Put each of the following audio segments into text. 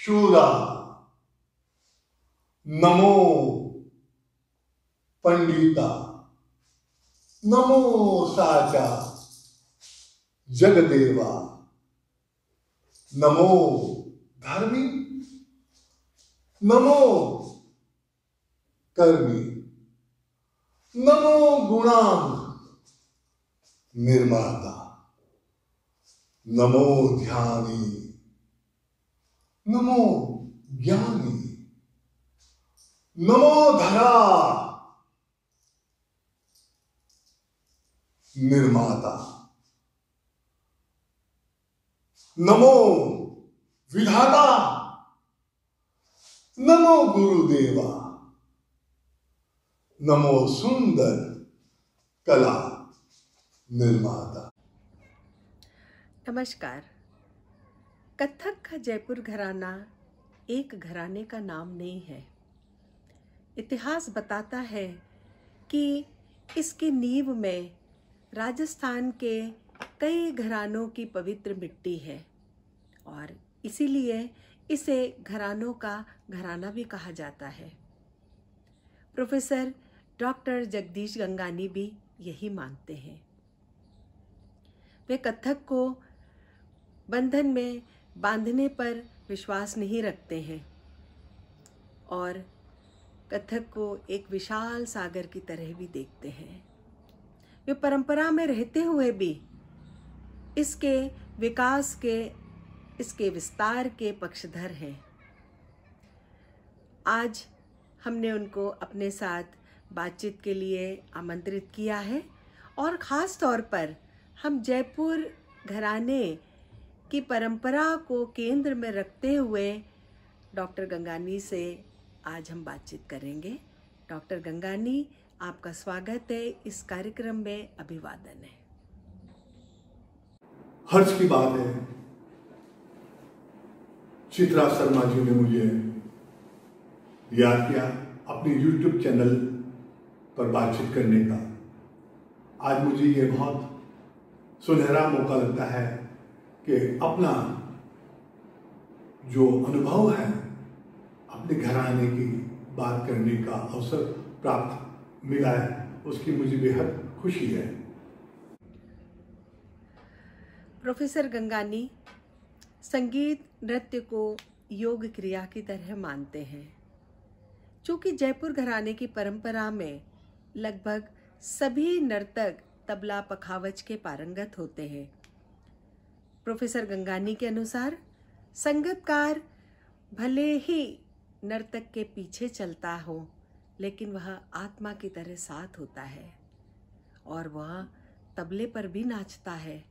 शूरा, नमो पंडिता, नमो साचा जगदेवा, नमो धर्मी, नमो कर्मी, नमो गुणांग निर्माता, नमो ध्यानी, नमो ज्ञानी, नमो धरा निर्माता, नमो विधाता, नमो गुरुदेवा, नमो सुंदर कला निर्माता। नमस्कार। कथक का जयपुर घराना एक घराने का नाम नहीं है। इतिहास बताता है कि इसकी नींव में राजस्थान के कई घरानों की पवित्र मिट्टी है और इसीलिए इसे घरानों का घराना भी कहा जाता है। प्रोफेसर डॉक्टर जगदीश गंगानी भी यही मानते हैं। वे कथक को बंधन में बांधने पर विश्वास नहीं रखते हैं और कथक को एक विशाल सागर की तरह भी देखते हैं। वे परंपरा में रहते हुए भी इसके विकास के, इसके विस्तार के पक्षधर हैं। आज हमने उनको अपने साथ बातचीत के लिए आमंत्रित किया है और ख़ास तौर पर हम जयपुर घराने की परंपरा को केंद्र में रखते हुए डॉक्टर गंगानी से आज हम बातचीत करेंगे। डॉक्टर गंगानी, आपका स्वागत है इस कार्यक्रम में। अभिवादन है। हर्ष की बात है, चित्रा शर्मा जी ने मुझे याद किया अपने YouTube चैनल पर बातचीत करने का। आज मुझे ये बहुत सुनहरा मौका लगता है कि अपना जो अनुभव है, अपने घराने की बात करने का अवसर प्राप्त मिला है, उसकी मुझे बेहद खुशी है। प्रोफेसर गंगानी संगीत नृत्य को योग क्रिया की तरह मानते हैं। चूँकि जयपुर घराने की परंपरा में लगभग सभी नर्तक तबला पखावज के पारंगत होते हैं। प्रोफेसर गंगानी के अनुसार संगीतकार भले ही नर्तक के पीछे चलता हो, लेकिन वह आत्मा की तरह साथ होता है और वह तबले पर भी नाचता है।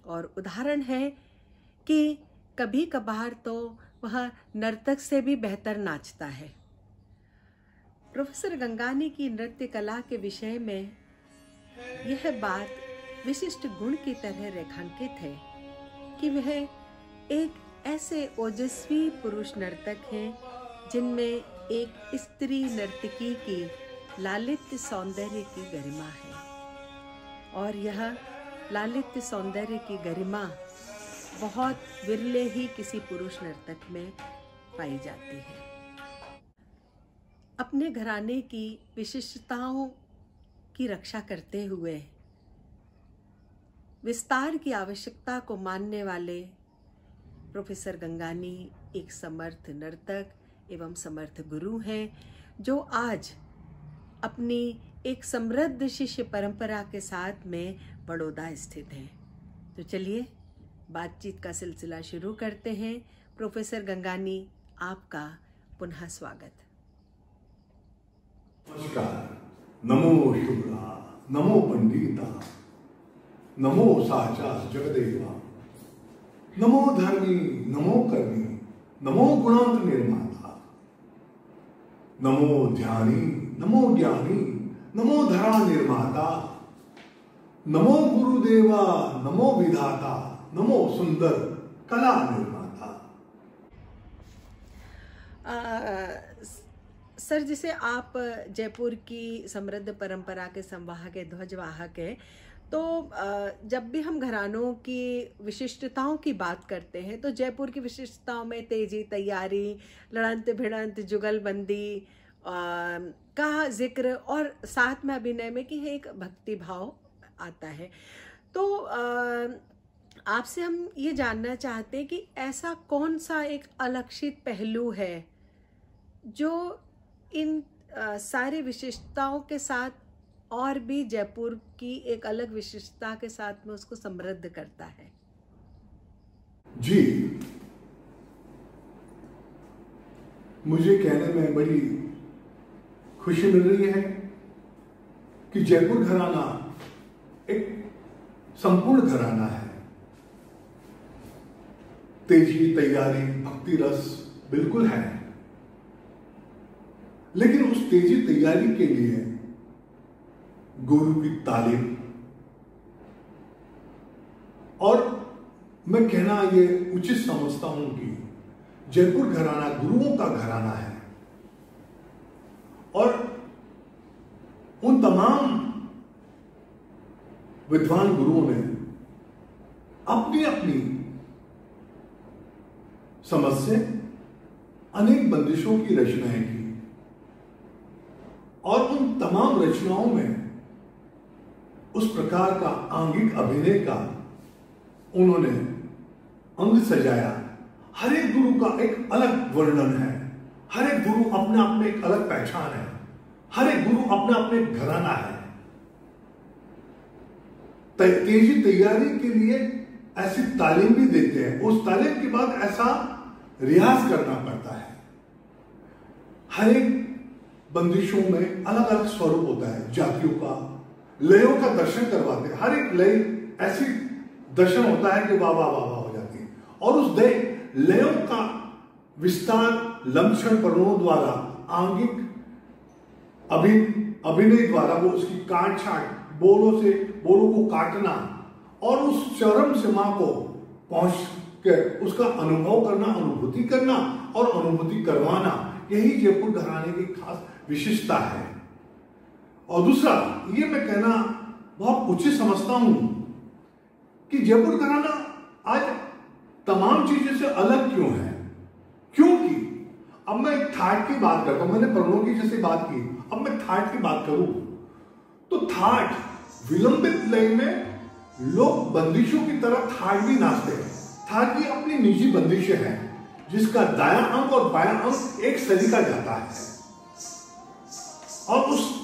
और उदाहरण है कि कभी कभार तो वह नर्तक से भी बेहतर नाचता है। प्रोफेसर गंगानी की नृत्य कला के विषय में यह बात विशिष्ट गुण की तरह रेखांकित है कि वह एक ऐसे ओजस्वी पुरुष नर्तक हैं जिनमें एक स्त्री नर्तकी की लालित्य सौंदर्य की गरिमा है और यह लालित्य सौंदर्य की गरिमा बहुत विरले ही किसी पुरुष नर्तक में पाई जाती है। अपने घराने की विशिष्टताओं की रक्षा करते हुए विस्तार की आवश्यकता को मानने वाले प्रोफेसर गंगानी एक समर्थ नर्तक एवं समर्थ गुरु हैं, जो आज अपनी एक समृद्ध शिष्य परंपरा के साथ में बड़ौदा स्थित हैं। तो चलिए बातचीत का सिलसिला शुरू करते हैं। प्रोफेसर गंगानी, आपका पुनः स्वागत। नमस्कार। नमो शूरा, नमो पंडिता, नमो साचा जगदेवा, नमो धर्मी, नमो कर्मी, नमो गुणांत निर्माता, नमो ध्यानी, नमो ज्ञानी, नमो धरा निर्माता, नमो गुरुदेवा, नमो विधाता, नमो सुंदर कला निर्माता। सर, जिसे आप जयपुर की समृद्ध परंपरा के संवाहक है, ध्वजवाहक है, तो जब भी हम घरानों की विशिष्टताओं की बात करते हैं तो जयपुर की विशिष्टताओं में तेजी, तैयारी, लड़ंत भिड़ंत, जुगलबंदी का जिक्र और साथ में अभिनय में कि एक भक्ति भाव आता है। तो आपसे हम ये जानना चाहते हैं कि ऐसा कौन सा एक अलक्षित पहलू है जो इन सारी विशिष्टताओं के साथ और भी जयपुर की एक अलग विशिष्टता के साथ में उसको समृद्ध करता है। जी, मुझे कहने में बड़ी खुशी मिल रही है कि जयपुर घराना एक संपूर्ण घराना है। तेजी, तैयारी, भक्ति रस बिल्कुल है, लेकिन उस तेजी तैयारी के लिए गुरु की तालीम, और मैं कहना ये उचित समझता हूं कि जयपुर घराना गुरुओं का घराना है, और उन तमाम विद्वान गुरुओं ने अपनी अपनी समझ से अनेक बंदिशों की रचनाएं की, और उन तमाम रचनाओं में उस प्रकार का आंगिक अभिनय का उन्होंने अंग सजाया। हर एक गुरु का एक अलग वर्णन है, हर एक गुरु अपने आप में एक अलग पहचान है, हर एक गुरु अपने आप में एक घराना है। तेजी तैयारी के लिए ऐसी तालीम भी देते हैं, उस तालीम के बाद ऐसा रियाज करना पड़ता है। हर एक बंदिशों में अलग अलग स्वरूप होता है, जातियों का, लयों का दर्शन करवाते हैं। हर एक लय ऐसी दर्शन होता है कि वाह वाह वाह वाह हो जाती है, और उस लयों का विस्तार लक्षण वर्णों द्वारा, आंगिक अभिनय द्वारा वो उसकी काट छाट, बोलों को काटना और उस चरम सीमा को पहुंच कर उसका अनुभव करना, अनुभूति करना और अनुभूति करवाना, यही जयपुर घराने की खास विशेषता है। और दूसरा ये मैं कहना बहुत उचित समझता हूं कि जयपुर घराना आज तमाम चीजों से अलग क्यों है, क्योंकि अब मैं थाट की बात करता हूं, मैंने पर्णों की जैसे बात की, अब मैं थाट की बात करूं तो थाट विलंबित लय में लोग बंदिशों की तरह थाट भी नाचते हैं। थाट की अपनी निजी बंदिशें हैं, जिसका दायां अंग और बायां अंग एक सलीका जाता है, और उस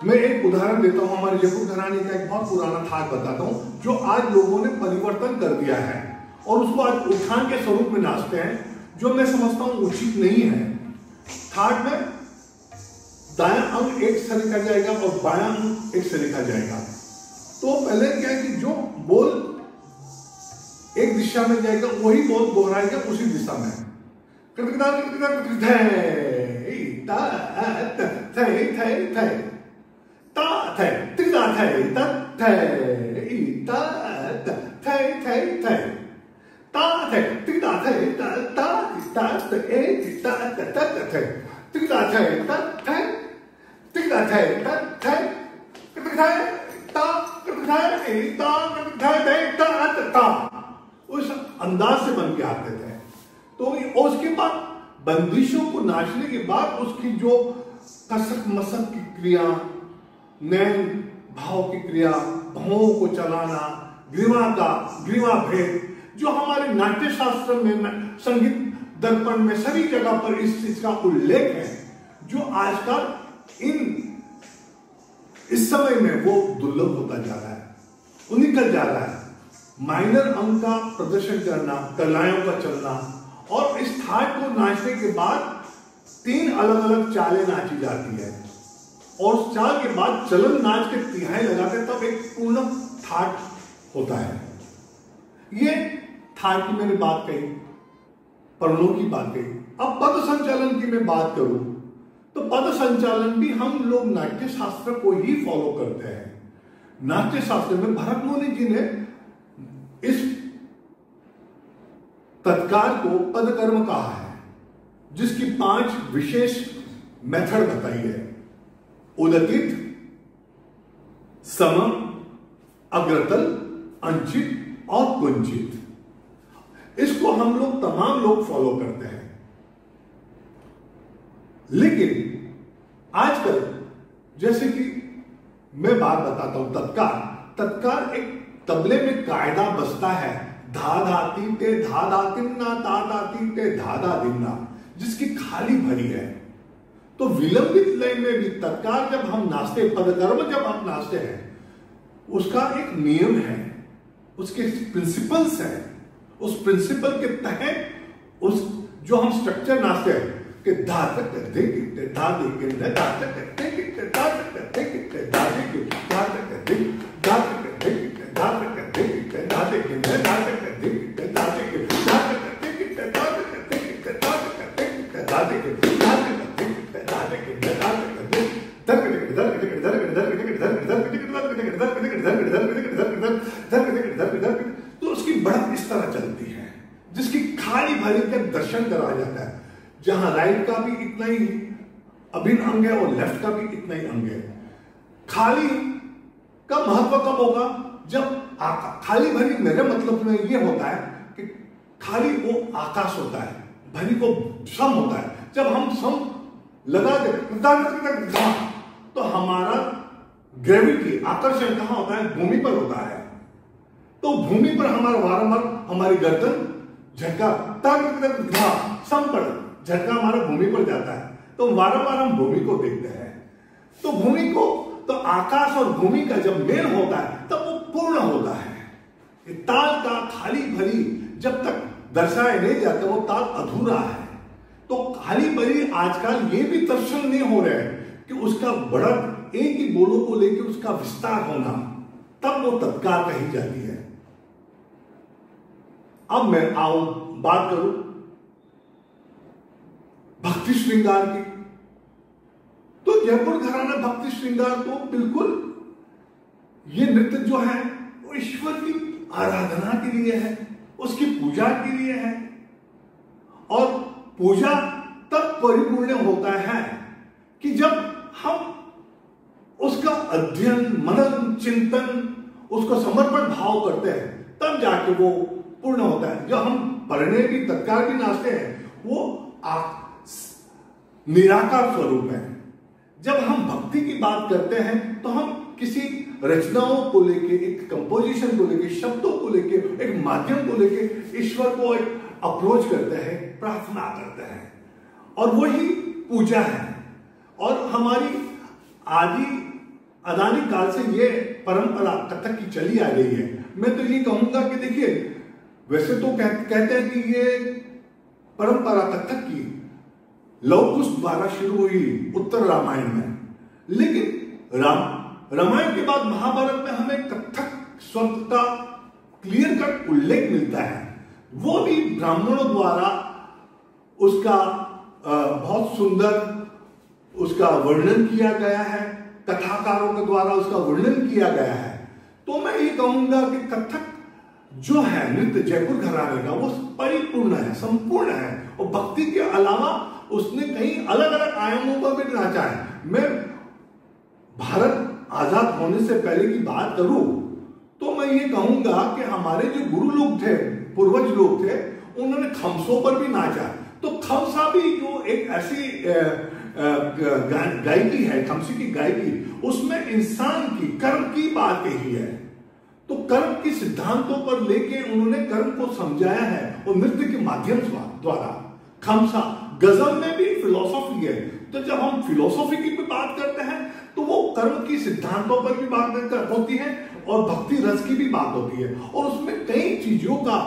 मैं एक उदाहरण देता हूं, हमारे जयपुर घराने का एक बहुत पुराना थाट बताता हूं, जो आज लोगों ने परिवर्तन कर दिया है और उसको आज उठान के स्वरूप में नाचते हैं, जो मैं समझता हूं उचित नहीं है। थाट में दायां अंग एक से लिखा जाएगा और बायां अंग एक से लिखा जाएगा। तो पहले क्या है कि जो बोल एक दिशा में जाएगा वही बोल दोहराएगा उसी दिशा में। उस अंदाज से बन के आते थे। तो उसके बाद बंदिशों को नाचने के बाद उसकी जो कसक मसक की क्रिया, नैन भाव की क्रिया, भावों को चलाना, ग्रीवा भेद, जो हमारे नाट्य शास्त्र में, संगीत दर्पण में सभी जगह पर इस चीज का उल्लेख है, जो आजकल इस समय में वो दुर्लभ होता जा रहा है, वो निकल जा रहा है। माइनर अंग का प्रदर्शन करना, कलायों का चलना, और इस थाट को नाचने के बाद 3 अलग अलग चालें नाची जाती है, और उस चाल के बाद चलन नाच के तिहाई लगाते, तब एक पूर्ण थाट होता है। ये थाट की मैंने बात कही, पर्णों की बात कही। अब पद संचालन की मैं बात करूं तो पद संचालन भी हम लोग नाट्य शास्त्र को ही फॉलो करते हैं। नाट्य शास्त्र में भरत मुनि जी ने इस तत्कार को पद कर्म कहा है, जिसकी 5 विशेष मेथड बताई है। उदतित, समम, अग्रतल, अंचित और कुंचित। इसको हम लोग तमाम लोग फॉलो करते हैं। लेकिन आजकल जैसे कि मैं बात बताता हूं, तत्कार एक तबले में कायदा बसता है, धा धा ती ते धा धा तिन्ना ता ता ती ते धा धा दिन्ना, जिसकी खाली भरी है। तो विलंबित लय में भी तत्कार जब हम नाचते, पदकर्म जब हम नाचते हैं, उसका एक नियम है, उसके प्रिंसिपल्स हैं। उस प्रिंसिपल के तहत उस जो हम स्ट्रक्चर नाचते हैं कि धा तक दे के धा दे के धा तक दे के धा तक दे के धा दे के धा तक दे धा तक दे के धा तक दे के धा दे के धा तक दे के धा दे के धा तक दे के धा तक दे के धा तक दे के धा दे के धा तक दे के धा दे के धा तक दे धर के धर के धर के धर के धर के धर के धर के धर के धर के धर के धर के धर के धर के धर के धर के। तो उसकी बढ़त इस तरह चलती है, जिसकी खाली भरी का दर्शन कराया जाता है, जहां राइट का भी इतना ही अभिन्न अंग है और लेफ्ट का भी इतना ही अंग है। खाली का महत्व कब होगा? जब खाली भरी, मेरे मतलब में ये होता है कि खाली वो आकाश होता है, भरी को सम होता है। जब हम सम लगा दे तो हमारा ग्रेविटी, आकर्षण कहां होता है? भूमि पर होता है। तो भूमि पर हमारा वारंवार हमारी गर्दन झटका सम पर झटका हमारा भूमि पर जाता है, तो वारंवार हम भूमि को देखते हैं। तो भूमि को, तो आकाश और भूमि का जब मेल होता है तब वो पूर्ण होता है। ताल का खाली भरी जब तक दर्शाए नहीं जाता, वो ताल अधूरा है। तो खाली भरी आजकल ये भी दर्शन नहीं हो रहे हैं कि उसका बढ़त, एक ही बोलों को लेकर उसका विस्तार होना, तब वो तत्कार कही जाती है। अब मैं बात करूं भक्ति श्रृंगार की। तो जयपुर घराना भक्ति श्रृंगार तो बिल्कुल, ये नृत्य जो है वो ईश्वर की आराधना के लिए है, उसकी पूजा के लिए है। और पूजा तब परिपूर्ण होता है कि जब हम उसका अध्ययन, मनन, चिंतन, उसको समर्पण भाव करते हैं, तब जाके वो पूर्ण होता है। जब हम पढ़ने भी, तत्कार भी नाचते हैं, वो निराकार स्वरूप है। जब हम भक्ति की बात करते हैं तो हम किसी रचनाओं को लेके, एक कंपोजिशन को लेके, शब्दों को लेके, एक माध्यम को लेके ईश्वर को एक अप्रोच करते हैं, प्रार्थना करते हैं, और वही पूजा है। और हमारी अनादि काल से ये परंपरा कथक की चली आ रही है। मैं तो ये कहूंगा कि देखिए, वैसे तो कहते हैं कि ये परंपरा कथक की लव कुश द्वारा शुरू हुई उत्तर रामायण में, लेकिन रामायण के बाद महाभारत में हमें कथक शब्द का क्लियर कट उल्लेख मिलता है। वो भी ब्राह्मणों द्वारा उसका बहुत सुंदर उसका वर्णन किया गया है, कथाकारों के द्वारा उसका वर्णन किया गया है। तो मैं ये कहूंगा कि कथक जो है नृत्य जयपुर घराने का, वो परिपूर्ण है, संपूर्ण है, और भक्ति के अलावा उसने कई अलग अलग आयामों पर भी नाचा है। मैं भारत आजाद होने से पहले की बात करूं तो मैं ये कहूंगा कि हमारे जो गुरु लोग थे, पूर्वज लोग थे, उन्होंने खमसों पर भी नाचा। तो खमसा भी जो एक ऐसी गायकी है, खमसी की गायकी, उसमें इंसान की कर्म की बात कही है। तो कर्म के सिद्धांतों पर लेके उन्होंने कर्म को समझाया है, और नृत्य के माध्यम द्वारा। खमसा गजल में भी फिलॉसफी है। तो जब हम फिलॉसफी की भी बात करते हैं तो वो कर्म की सिद्धांतों पर भी बात होती है, और भक्ति रस की भी बात होती है, और उसमें कई चीजों का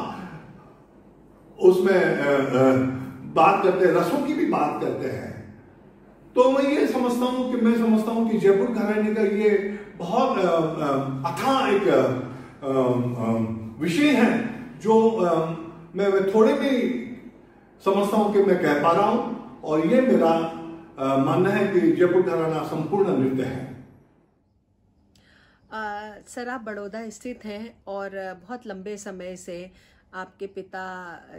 उसमें बात करते हैं, रसों की भी बात करते हैं। तो मैं ये समझता हूं कि जयपुर घराने का ये बहुत अथाह एक विषय है, जो मैं थोड़े में समझता हूं कि मैं कह पा रहा हूं, और ये मेरा मानना है कि जयपुर घराना संपूर्ण नृत्य है। सर, आप बड़ौदा स्थित हैं और बहुत लंबे समय से आपके पिता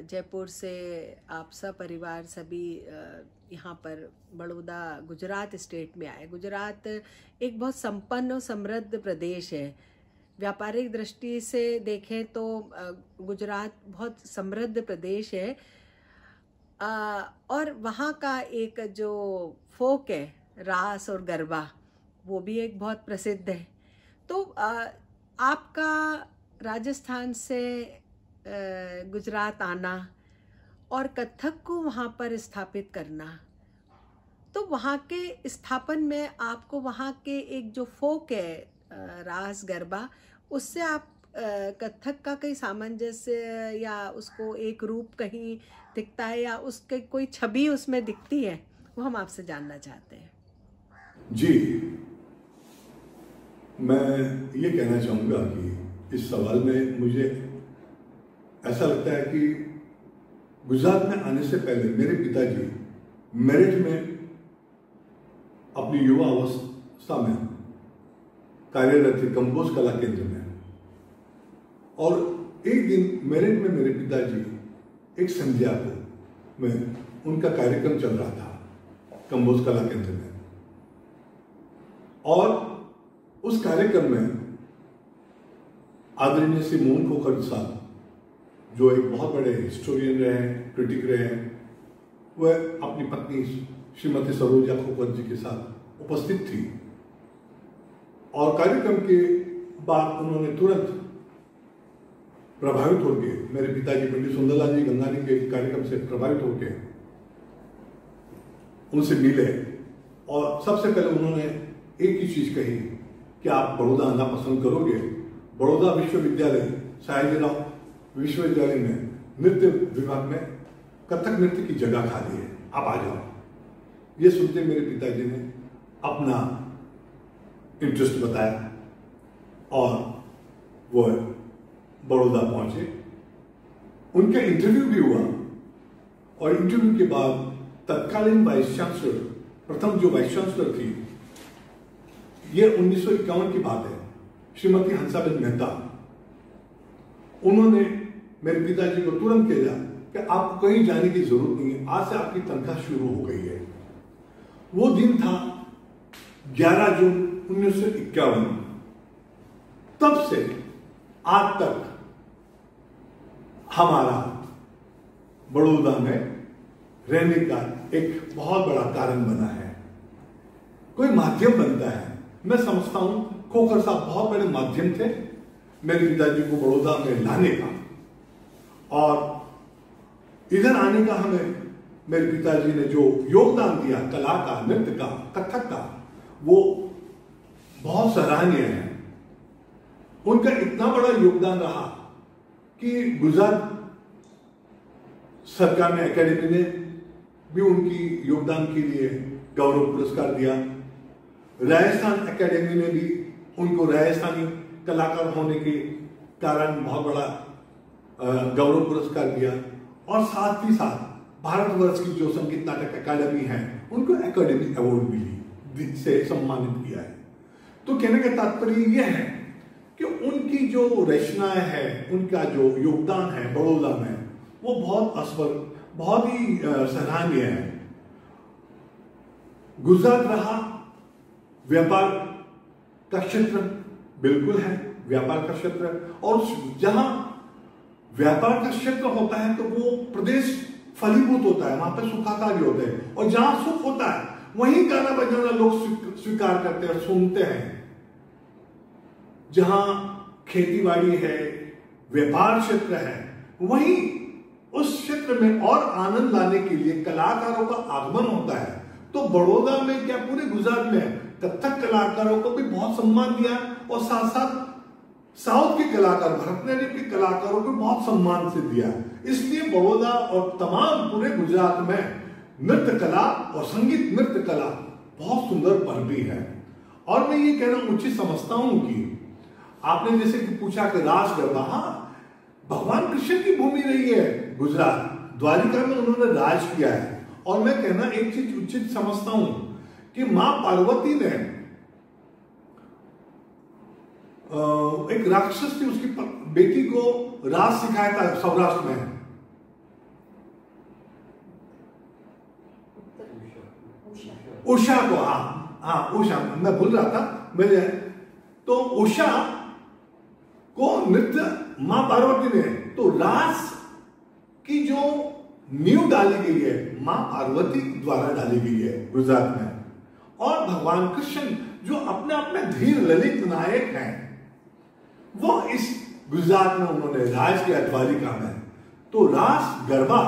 जयपुर से, आप सब परिवार सभी यहाँ पर बड़ौदा गुजरात स्टेट में आए। गुजरात एक बहुत संपन्न और समृद्ध प्रदेश है। व्यापारिक दृष्टि से देखें तो गुजरात बहुत समृद्ध प्रदेश है, और वहाँ का एक जो फोक है, रास और गरबा, वो भी एक बहुत प्रसिद्ध है। तो आपका राजस्थान से गुजरात आना और कथक को वहाँ पर स्थापित करना, तो वहाँ के स्थापन में आपको वहाँ के एक जो फोक है रास गरबा, उससे आप कथक का कई सामंजस्य या उसको एक रूप कहीं दिखता है या उसके कोई छवि उसमें दिखती है, वो हम आपसे जानना चाहते हैं। जी, मैं ये कहना चाहूँगा कि इस सवाल में मुझे ऐसा लगता है कि गुजरात में आने से पहले मेरे पिताजी मेरठ में अपनी युवा अवस्था में कार्यरत थे कंबोज कला केंद्र में। और एक दिन मेरठ में मेरे पिताजी एक संध्या को में उनका कार्यक्रम चल रहा था कंबोज कला केंद्र में, और उस कार्यक्रम में आदरणीय श्री मोहन खोखर साहब, जो एक बहुत बड़े हिस्टोरियन रहे हैं, क्रिटिक रहे हैं, वह अपनी पत्नी श्रीमती सरोजा खोखर जी के साथ उपस्थित थी। और कार्यक्रम के बाद उन्होंने तुरंत प्रभावित होकर मेरे पिताजी पंडित सुंदरलाल जी गंगानी के कार्यक्रम से प्रभावित होकर उनसे मिले, और सबसे पहले उन्होंने एक ही चीज कही कि आप बड़ौदा आना पसंद करोगे? बड़ौदा विश्वविद्यालय, सयाजीराव विश्वविद्यालय में नृत्य विभाग में कथक नृत्य की जगह खाली है, आप आ जाओ। ये सुनते मेरे पिताजी ने अपना इंटरेस्ट बताया और वो बड़ौदा पहुंचे। उनका इंटरव्यू भी हुआ, और इंटरव्यू के बाद तत्कालीन वाइस चांसलर, प्रथम जो वाइस चांसलर थी, ये 1951 की बात है, श्रीमती हंसाबेन मेहता, उन्होंने मेरे पिताजी को तुरंत कहा कि आपको कहीं जाने की जरूरत नहीं है, आज से आपकी तनख्वाह शुरू हो गई है। वो दिन था 11 जून 1951। तब से आज तक हमारा बड़ौदा में रहने का एक बहुत बड़ा कारण बना है, कोई माध्यम बनता है। मैं समझता हूं खोखर साहब बहुत बड़े माध्यम थे मेरे पिताजी को बड़ौदा में लाने का, और इधर आने का हमें मेरे पिताजी ने जो योगदान दिया कला का, नृत्य का, कथक का, वो बहुत सराहनीय है। उनका इतना बड़ा योगदान रहा कि गुजरात सरकार ने, एकेडमी ने भी उनकी योगदान के लिए गौरव पुरस्कार दिया। राजस्थान एकेडमी ने भी उनको राजस्थानी कलाकार होने के कारण बहुत बड़ा गौरव पुरस्कार दिया, और साथ ही साथ भारतवर्ष की जो संगीत नाटक अकादमी है, उनको एकेडमी अवार्ड मिली से सम्मानित किया है। तो कहने का तात्पर्य यह है कि उनकी जो रचनाएं है, उनका जो योगदान है बड़ौदा में, वो बहुत ही सराहनीय है। गुजरात रहा व्यापार का क्षेत्र, बिल्कुल है व्यापार का क्षेत्र, और जहां व्यापार का क्षेत्र होता है तो वो प्रदेश फलीभूत होता है, वहां पर सुखाकारी होते हैं, और जहां सुख होता है वहीं गाना बजाना लोग स्वीकार करते हैं और सुनते हैं। जहां खेतीबाड़ी है, व्यापार क्षेत्र है, वहीं उस क्षेत्र में और आनंद लाने के लिए कलाकारों का आगमन होता है। तो बड़ौदा में क्या पूरे गुजरात में कथक कलाकारों को भी बहुत सम्मान दिया, और साथ साथ साउथ के कलाकार, भरतनाट्यम के कलाकारों को बहुत सम्मान से दिया। इसलिए बड़ौदा और तमाम पूरे गुजरात में नृत्य कला और संगीत नृत्य कला बहुत सुंदर पनपी है। और मैं ये कहना उचित समझता हूं कि आपने जैसे कि पूछा कि रास गरबा, हाँ, भगवान कृष्ण की भूमि रही है गुजरात, द्वारिका में उन्होंने राज किया है। और मैं कहना एक चीज उचित समझता हूं कि मां पार्वती ने एक राक्षस थी, उसकी बेटी को राज सिखाया था सौराष्ट्र में। उषा को, हाँ उषा, मैं भूल रहा था मेरे। तो उषा को नृत्य मां पार्वती ने, तो रास की जो नींव डाली गई है मां पार्वती द्वारा डाली गई है गुजरात में। और भगवान कृष्ण जो अपने आप में धीर ललित नायक हैं, वो इस गुजरात में उन्होंने राज किया, द्वारिका में। तो रास गरबा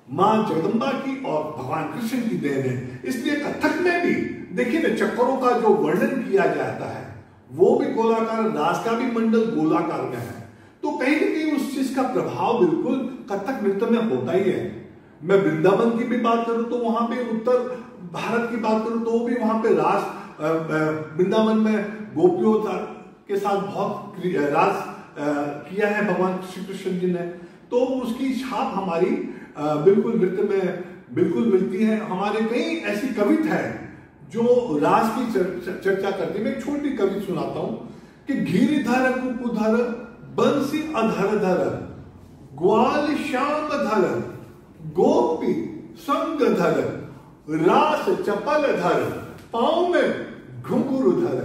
मां जगदम्बा की और भगवान कृष्ण की देन है। इसलिए कथक में भी देखिए ना, चक्करों का जो वर्णन किया जाता है वो भी गोलाकार, रास का भी मंडल गोलाकार में है। तो कहीं ना कहीं उस चीज का प्रभाव बिल्कुल कथक नृत्य में होता ही है। मैं वृंदावन की भी बात करूं तो वहां पे, उत्तर भारत की बात करूं तो भी वहां पे रास, वृंदावन में गोपियों के साथ बहुत रास किया है भगवान श्री कृष्ण जी ने। तो उसकी छाप हमारी बिल्कुल नृत्य में बिल्कुल मिलती है। हमारे कई ऐसी कविता है जो रास की चर्चा करती है। मैं एक छोटी कविता सुनाता हूं कि गिरिधर कुकुधर बंसी अधर धर, ग्वाल श्याम धर, गोपी संग धर, रास चपल धर, पांव में घुंघरू धर,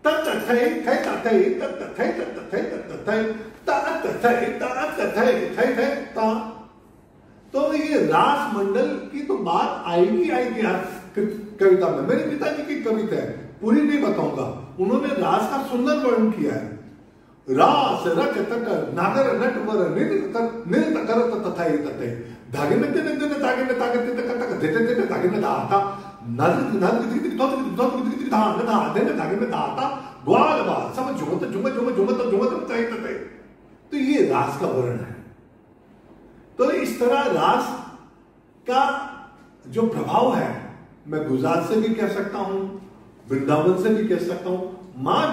तत्थै थै तथै तत्थै तत्थै तत्थै तत्थै तत्थै थै थै ता। तो ये रास मंडल की तो बात आएगी कविता में। मेरे पिताजी की कविता है, पूरी नहीं बताऊंगा। उन्होंने रास का सुंदर वर्णन किया है। रास रच तक नागर नट वर नृत्य करत तथै तथै, धागे में तेने तेने धागे में तागे तेने तक देते तेने धागे में दाता, नद नद दिख तो दिख धान धा देने धागे में दाता, ग्वाल बा सब झुमत झुमत झुमत झुमत झुमत तथै तथै। तो ये रास का वर्णन है। तो इस तरह रास का जो प्रभाव है, मैं गुजरात से भी कह सकता हूं, वृंदावन से भी कह सकता हूं। मां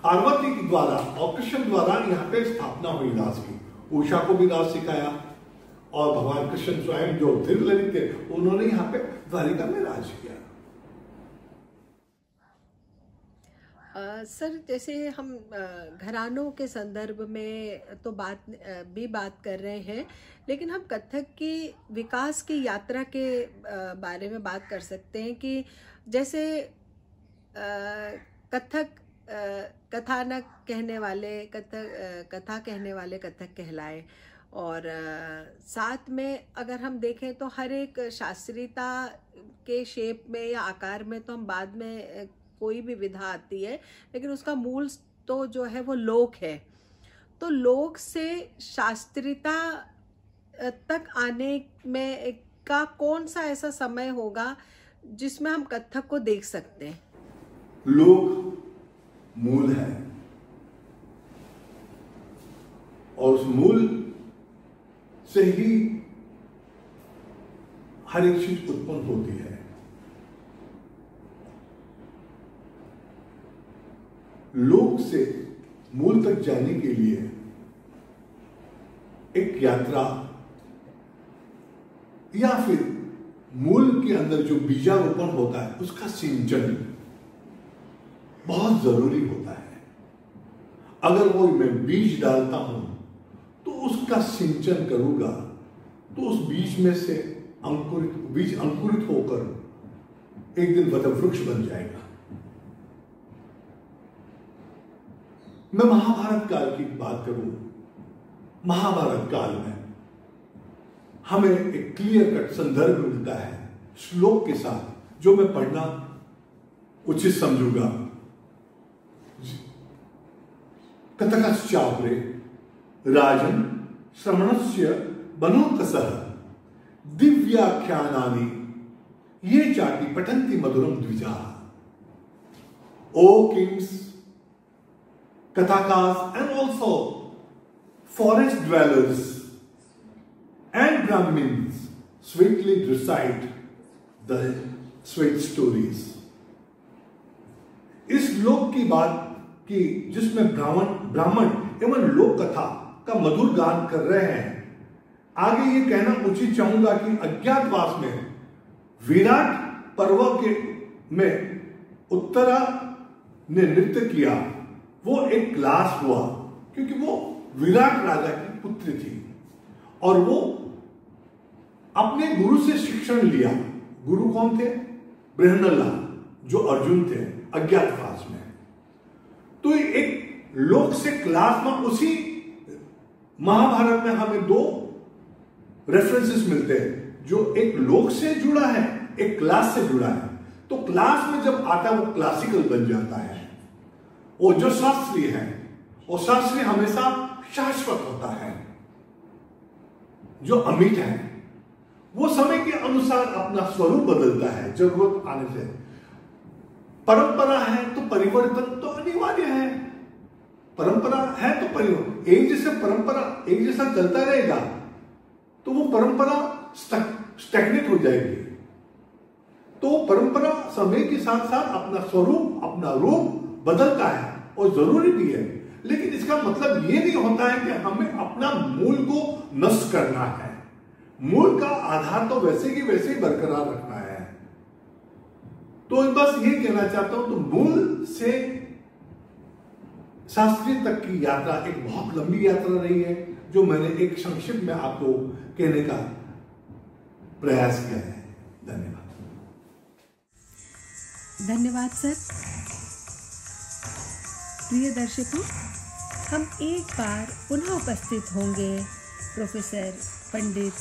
पार्वती के द्वारा और कृष्ण द्वारा यहाँ पे स्थापना हुई रास की। उषा को भी रास सिखाया और भगवान कृष्ण स्वयं जो धीर ललित थे, उन्होंने यहाँ पे द्वारिका में राज किया। सर, जैसे हम घरानों के संदर्भ में तो बात कर रहे हैं, लेकिन हम कथक की विकास की यात्रा के बारे में बात कर सकते हैं कि जैसे कथक कथानक कहने वाले कथा कहने वाले कथक कहलाए। और साथ में अगर हम देखें तो हर एक शास्त्रीयता के शेप में या आकार में तो हम बाद में कोई भी विधा आती है, लेकिन उसका मूल तो जो है वो लोक है। तो लोक से शास्त्रीयता तक आने में का कौन सा ऐसा समय होगा जिसमें हम कथक को देख सकते हैं? लोक मूल है और उस मूल से ही हर एक चीज उत्पन्न होती है। लोक से मूल तक जाने के लिए एक यात्रा या फिर मूल के अंदर जो बीजारोपण होता है उसका सिंचन बहुत जरूरी होता है। अगर वो मैं बीज डालता हूं तो उसका सिंचन करूंगा तो उस बीज में से बीज अंकुरित होकर एक दिन वटवृक्ष बन जाएगा। मैं महाभारत काल की बात करूं, महाभारत काल में हमें एक क्लियर कट संदर्भ मिलता है श्लोक के साथ, जो मैं पढ़ना उचित समझूंगा। कथकश्चापरे राजन श्रवणस्य बनोकसः दिव्याख्यानानि ये चाटी पठन्ति मधुरम द्विजा। ओ Kings, Kathakas and also forest dwellers and Brahmins sweetly recite the sweet stories. इस लोक की बात की जिसमें ब्राह्मण एवं लोक कथा का मधुर गान कर रहे हैं। आगे ये कहना उचित चाहूंगा कि अज्ञातवास में विराट पर्व के में उत्तरा ने नृत्य किया वो एक क्लास हुआ, क्योंकि वो विराट राजा की पुत्री थी और वो अपने गुरु से शिक्षण लिया। गुरु कौन थे? बृहन्नला, जो अर्जुन थे अज्ञातवास में। तो एक लोक से क्लास में, उसी महाभारत में हमें दो रेफरेंसेस मिलते हैं, जो एक लोक से जुड़ा है, एक क्लास से जुड़ा है। तो क्लास में जब आता है वो क्लासिकल बन जाता है। वो जो शास्त्रीय है, वो शास्त्रीय हमेशा शाश्वत होता है। जो अमिट है वो समय के अनुसार अपना स्वरूप बदलता है जरूरत आने से। परंपरा है तो परिवर्तन तो अनिवार्य है। परंपरा है तो परिवर्तन, एक जैसे परंपरा एक जैसा चलता रहेगा तो वो परंपरा स्टैग्नेट हो जाएगी। तो परंपरा समय के साथ साथ अपना स्वरूप, अपना रूप बदलता है और जरूरी भी है। लेकिन इसका मतलब ये नहीं होता है कि हमें अपना मूल को नष्ट करना है। मूल का आधार तो वैसे की वैसे ही बरकरार रखना है। तो बस ये कहना चाहता हूं, तो मूल से शास्त्रीय तक की यात्रा एक बहुत लंबी यात्रा रही है, जो मैंने एक संक्षिप्त में आपको कहने का प्रयास किया है। धन्यवाद। धन्यवाद सर। प्रिय दर्शकों, हम एक बार पुनः उपस्थित होंगे प्रोफेसर पंडित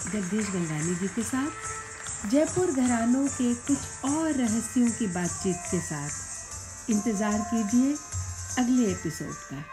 जगदीश गंगानी जी के साथ, जयपुर घरानों के कुछ और रहस्यों की बातचीत के साथ। इंतज़ार कीजिए अगले एपिसोड का।